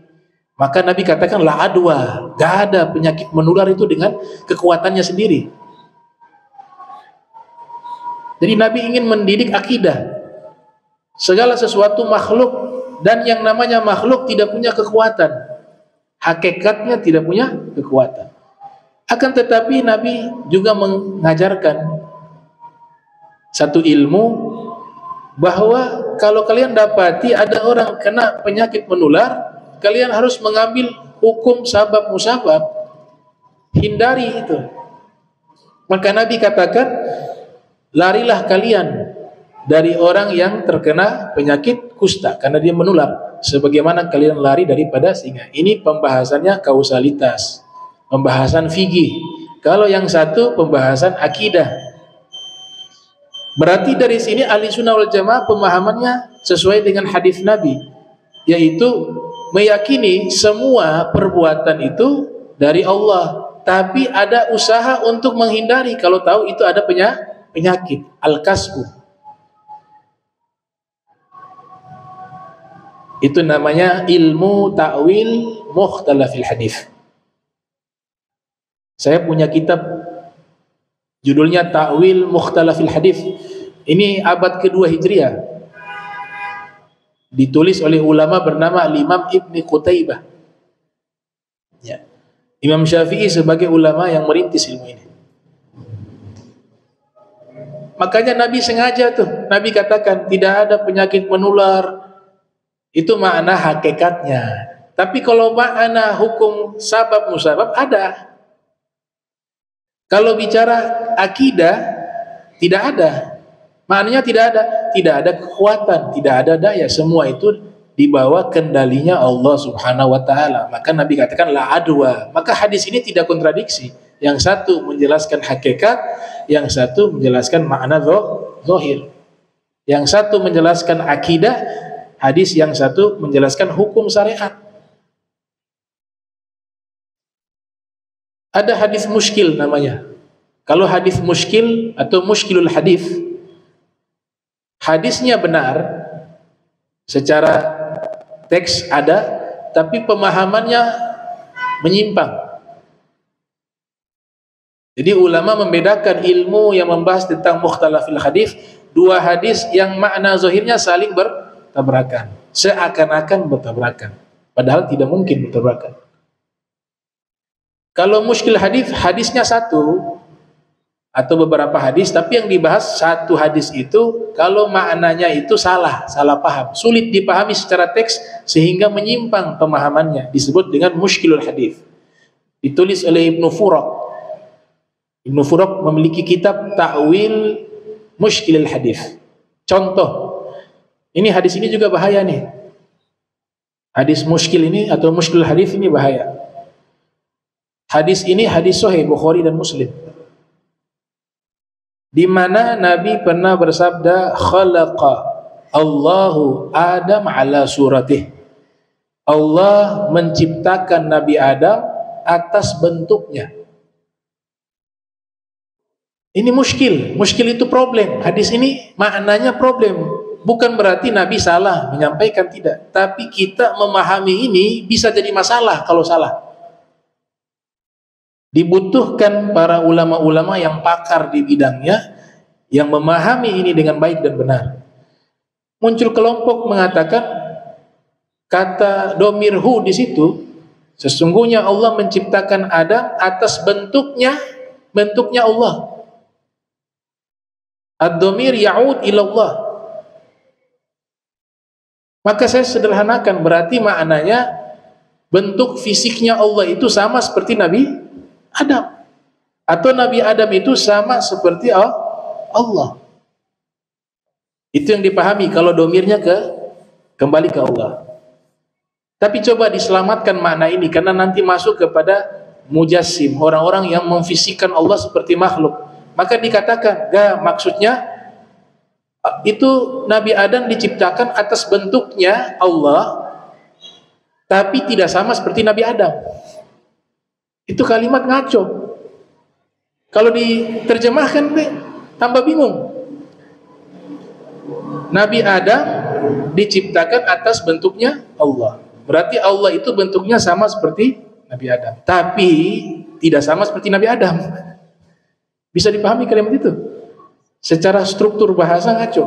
Maka Nabi katakan la adwa, gak ada penyakit menular itu dengan kekuatannya sendiri. Jadi Nabi ingin mendidik akidah. Segala sesuatu makhluk, dan yang namanya makhluk tidak punya kekuatan. Hakikatnya tidak punya kekuatan. Akan tetapi Nabi juga mengajarkan satu ilmu, bahwa kalau kalian dapati ada orang kena penyakit menular, kalian harus mengambil hukum sabab musabab, hindari itu. Maka Nabi katakan, larilah kalian dari orang yang terkena penyakit kusta karena dia menular, sebagaimana kalian lari daripada singa. Ini pembahasannya kausalitas, pembahasan fikih. Kalau yang satu pembahasan akidah. Berarti dari sini ahli sunnah wal jamaah pemahamannya sesuai dengan hadis Nabi, yaitu meyakini semua perbuatan itu dari Allah, tapi ada usaha untuk menghindari kalau tahu itu ada penyakit, al-kasbu. Itu namanya ilmu ta'wil mukhtalafil hadis. Saya punya kitab judulnya Ta'wil Mukhtalafil Hadis. Ini abad kedua Hijriah. Ditulis oleh ulama bernama Imam Ibn Qutaybah. Ya. Imam Syafi'i sebagai ulama yang merintis ilmu ini. Makanya Nabi sengaja tuh, Nabi katakan tidak ada penyakit menular. Itu makna hakikatnya. Tapi kalau makna hukum sabab musabab ada. Kalau bicara akidah tidak ada. Maknanya tidak ada kekuatan, tidak ada daya. Semua itu di bawah kendalinya Allah Subhanahu wa taala. Maka Nabi katakan la adwa. Maka hadis ini tidak kontradiksi. Yang satu menjelaskan hakikat, yang satu menjelaskan makna zahir. Yang satu menjelaskan akidah, hadis yang satu menjelaskan hukum syariat. Ada hadis muskil namanya. Kalau hadis muskil atau muskilul hadis, hadisnya benar secara teks ada, tapi pemahamannya menyimpang. Jadi ulama membedakan ilmu yang membahas tentang mukhtalafil hadis, dua hadis yang makna zahirnya saling bertabrakan, seakan-akan bertabrakan, padahal tidak mungkin bertabrakan. Kalau muskil hadis, hadisnya satu atau beberapa hadis, tapi yang dibahas satu hadis itu, kalau maknanya itu salah paham, sulit dipahami secara teks sehingga menyimpang pemahamannya, disebut dengan muskilul hadis. Ditulis oleh Ibnu Furak. Ibnu Furak memiliki kitab Ta'wil Mushkilul Hadis. Contoh, ini hadis ini juga bahaya nih. Hadis muskil ini atau muskilul hadis ini bahaya. Hadis ini hadis sahih Bukhari dan Muslim. Di mana Nabi pernah bersabda, khalaqa Allahu Adam ala suratih. Allah menciptakan Nabi Adam atas bentuknya. Ini muskil itu problem. Hadis ini maknanya problem. Bukan berarti Nabi salah menyampaikan, tidak. Tapi kita memahami ini bisa jadi masalah kalau salah. Dibutuhkan para ulama-ulama yang pakar di bidangnya, yang memahami ini dengan baik dan benar. Muncul kelompok mengatakan kata domirhu di situ, sesungguhnya Allah menciptakan Adam atas bentuknya Allah. Ad-dhamir ya'ud ila Allah. Maka saya sederhanakan, berarti maknanya bentuk fisiknya Allah itu sama seperti Nabi Adam, atau Nabi Adam itu sama seperti Allah. Itu yang dipahami kalau domirnya kembali ke Allah. Tapi coba diselamatkan makna ini, karena nanti masuk kepada mujassim, orang-orang yang memfisikkan Allah seperti makhluk. Maka dikatakan, maksudnya itu Nabi Adam diciptakan atas bentuknya Allah, tapi tidak sama seperti Nabi Adam. Itu kalimat ngaco. Kalau diterjemahkan tambah bingung. Nabi Adam diciptakan atas bentuknya Allah, berarti Allah itu bentuknya sama seperti Nabi Adam, tapi tidak sama seperti Nabi Adam. Bisa dipahami kalimat itu? Secara struktur bahasa ngaco.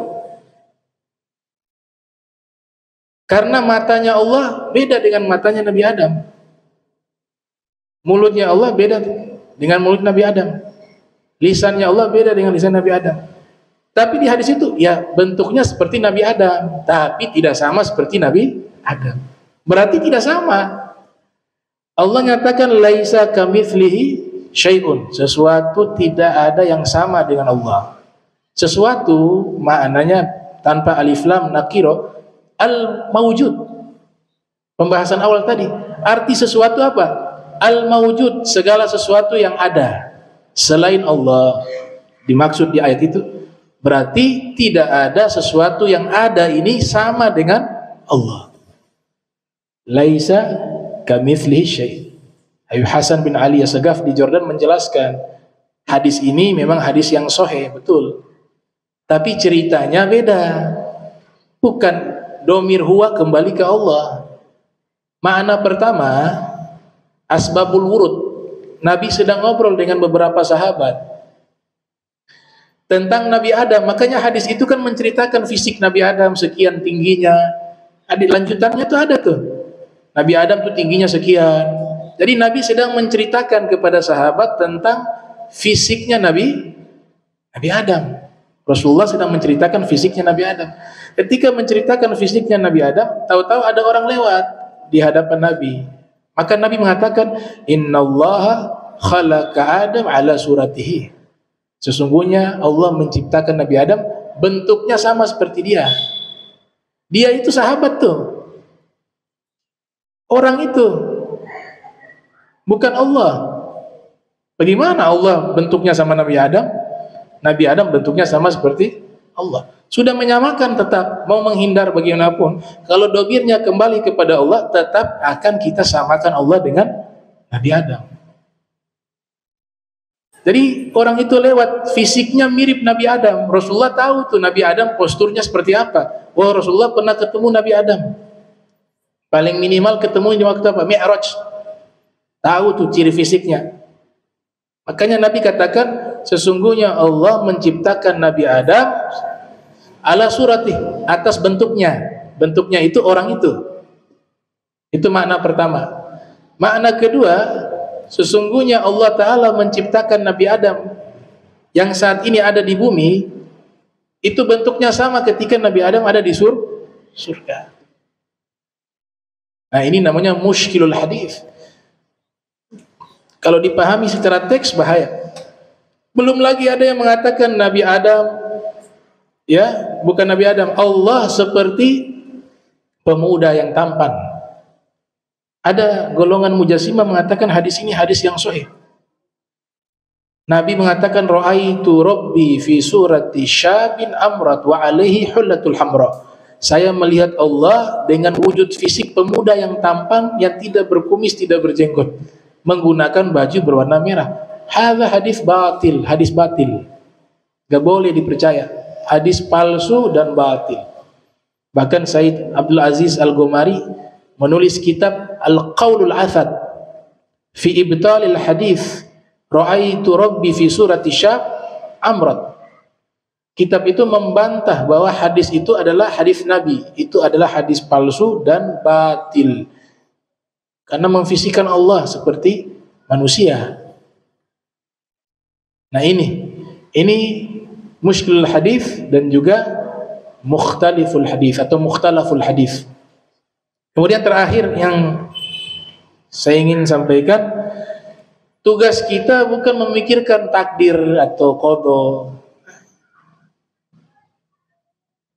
Karena matanya Allah beda dengan matanya Nabi Adam. Mulutnya Allah beda dengan mulut Nabi Adam. Lisannya Allah beda dengan lisan Nabi Adam. Tapi di hadis itu, ya bentuknya seperti Nabi Adam, tapi tidak sama seperti Nabi Adam. Berarti tidak sama. Allah nyatakan laisa kamitslihi syai'un, sesuatu tidak ada yang sama dengan Allah. Sesuatu maknanya tanpa alif lam nakiro, al-mawjud. Pembahasan awal tadi, arti sesuatu apa? Al-mawjud, segala sesuatu yang ada selain Allah. Dimaksud di ayat itu, berarti tidak ada sesuatu yang ada ini sama dengan Allah. Laisa kamitslihi syai'. Habib Hasan bin Ali As-Sagaf di Jordan menjelaskan, hadis ini memang hadis yang sahih, betul. Tapi ceritanya beda. Bukan domir huwa kembali ke Allah. Makna pertama, asbabul wurud. Nabi sedang ngobrol dengan beberapa sahabat tentang Nabi Adam. Makanya hadis itu kan menceritakan fisik Nabi Adam sekian tingginya. Adik lanjutannya tuh ada tuh. Nabi Adam tuh tingginya sekian. Jadi Nabi sedang menceritakan kepada sahabat tentang fisiknya Nabi Adam. Rasulullah sedang menceritakan fisiknya Nabi Adam. Ketika menceritakan fisiknya Nabi Adam, tahu-tahu ada orang lewat di hadapan Nabi. Maka Nabi mengatakan, innallaha khalaqa Adam ala suratihi. Sesungguhnya Allah menciptakan Nabi Adam bentuknya sama seperti dia. Dia itu sahabat tuh. Orang itu bukan Allah. Bagaimana Allah bentuknya sama Nabi Adam? Nabi Adam bentuknya sama seperti Allah. Sudah menyamakan, tetap mau menghindar bagaimanapun. Kalau dobirnya kembali kepada Allah, tetap akan kita samakan Allah dengan Nabi Adam. Jadi orang itu lewat, fisiknya mirip Nabi Adam. Rasulullah tahu tuh Nabi Adam posturnya seperti apa. Wah, Rasulullah pernah ketemu Nabi Adam. Paling minimal ketemu di waktu apa? Mi'raj. Tahu tuh ciri fisiknya. Makanya Nabi katakan, sesungguhnya Allah menciptakan Nabi Adam ala surati, atas bentuknya. Bentuknya itu orang itu. Itu makna pertama. Makna kedua, sesungguhnya Allah Ta'ala menciptakan Nabi Adam yang saat ini ada di bumi, itu bentuknya sama ketika Nabi Adam ada di surga. Nah, ini namanya mushkilul hadis. Kalau dipahami secara teks bahaya. Belum lagi ada yang mengatakan Nabi Adam, ya, bukan Nabi Adam, Allah seperti pemuda yang tampan. Ada golongan mujassimah mengatakan hadis ini hadis yang sahih. Nabi mengatakan ra'aitu rabbi fi surati syabin amrat wa alaihi hullatul hamra. Saya melihat Allah dengan wujud fisik pemuda yang tampan, yang tidak berkumis, tidak berjenggot, menggunakan baju berwarna merah. Hadza hadis batil, hadis batil. Gak boleh dipercaya. Hadis palsu dan batil. Bahkan Said Abdul Aziz Al-Ghumari menulis kitab Al-Qaulul Athad fi ibtalil hadis ra'aitu rabbi fi surati syab amrat. Kitab itu membantah bahwa hadis itu adalah hadis Nabi, itu adalah hadis palsu dan batil. Karena memfisikan Allah seperti manusia. Nah, ini mushkilul hadis dan juga mukhtaliful hadis atau mukhtalaful hadis. Kemudian terakhir yang saya ingin sampaikan, tugas kita bukan memikirkan takdir atau qada.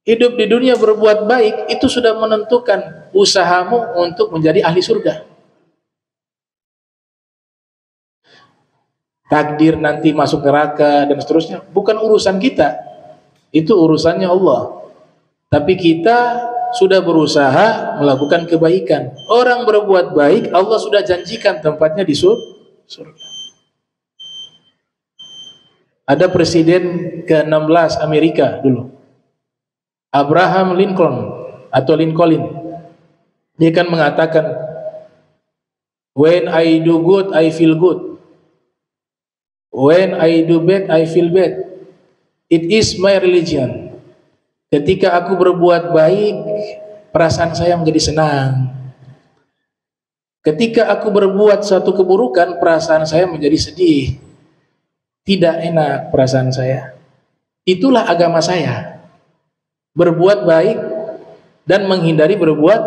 Hidup di dunia berbuat baik itu sudah menentukan usahamu untuk menjadi ahli surga. Takdir nanti masuk neraka dan seterusnya bukan urusan kita. Itu urusannya Allah. Tapi kita sudah berusaha melakukan kebaikan. Orang berbuat baik, Allah sudah janjikan tempatnya di surga. Ada presiden ke-16 Amerika dulu, Abraham Lincoln atau Lincoln. Dia kan mengatakan, when I do good, I feel good. When I do bad, I feel bad. It is my religion. Ketika aku berbuat baik, perasaan saya menjadi senang. Ketika aku berbuat suatu keburukan, perasaan saya menjadi sedih. Tidak enak perasaan saya. Itulah agama saya. Berbuat baik dan menghindari berbuat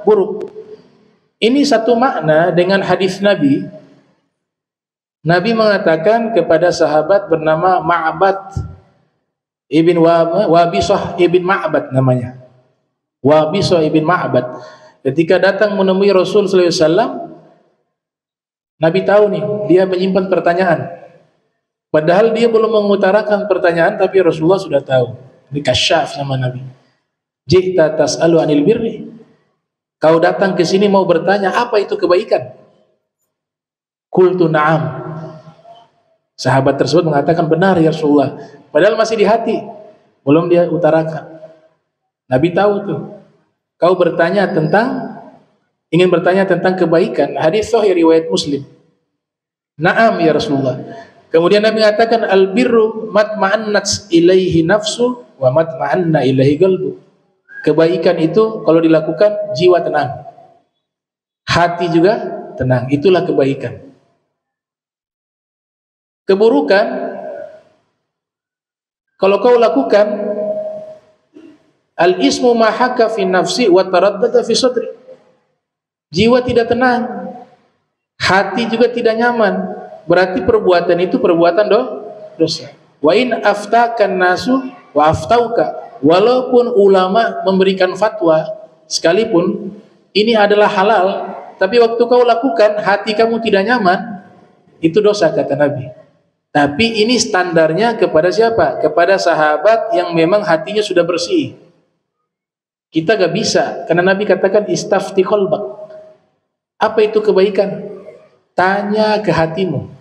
buruk. Ini satu makna dengan hadis Nabi. Nabi mengatakan kepada sahabat bernama Ma'bad ibn Wabisah ibn Ma'bad namanya. Wabisah ibn Ma'bad. Ketika datang menemui Rasul sallallahu alaihi wasallam, Nabi tahu nih, dia menyimpan pertanyaan. Padahal dia belum mengutarakan pertanyaan, tapi Rasulullah sudah tahu. Ini kasyaf sama Nabi. Ji'ta tas'alu anil birri. Kau datang ke sini mau bertanya apa itu kebaikan? Qultu na'am. Sahabat tersebut mengatakan benar ya Rasulullah. Padahal masih di hati, belum dia utarakan. Nabi tahu tuh. Kau ingin bertanya tentang kebaikan. Hadis sahih riwayat Muslim. Naam ya Rasulullah. Kemudian Nabi mengatakan albirru matma'annat ilaihi nafsu wa matma'anna ilaihi qalbu. Kebaikan itu kalau dilakukan jiwa tenang, hati juga tenang. Itulah kebaikan. Keburukan kalau kau lakukan al-ismu ma haka fi nafsi wa taraddada fi sadri. Jiwa tidak tenang, hati juga tidak nyaman. Berarti perbuatan itu perbuatan dosa. Wa in aftakan nasu wa aftauka. Walaupun ulama memberikan fatwa sekalipun ini adalah halal, tapi waktu kau lakukan hati kamu tidak nyaman, itu dosa kata Nabi. Tapi ini standarnya kepada siapa? Kepada sahabat yang memang hatinya sudah bersih. Kita gak bisa, karena Nabi katakan istafti qalbak. Apa itu kebaikan? Tanya ke hatimu.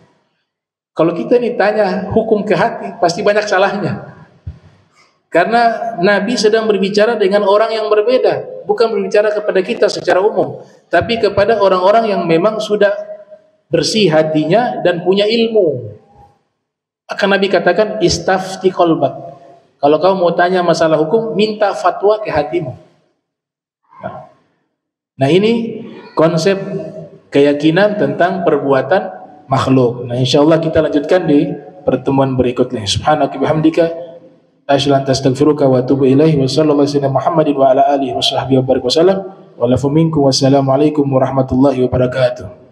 Kalau kita ini tanya hukum ke hati, pasti banyak salahnya. Karena Nabi sedang berbicara dengan orang yang berbeda, bukan berbicara kepada kita secara umum, tapi kepada orang-orang yang memang sudah bersih hatinya dan punya ilmu. Akan Nabi katakan istafti qalbak. Kalau kau mau tanya masalah hukum, minta fatwa ke hatimu. Nah ini konsep keyakinan tentang perbuatan makhluk. Nah insyaallah kita lanjutkan di pertemuan berikutnya. Subhanaka bihamdika asyhadu an la ilaha illa anta astaghfiruka wa atubu ilaihi wa sallallahu alaihi Muhammadin wa ala alihi wa sahbihi wa barik wasallam wa lafu minkum wassalamu alaikum warahmatullahi wabarakatuh.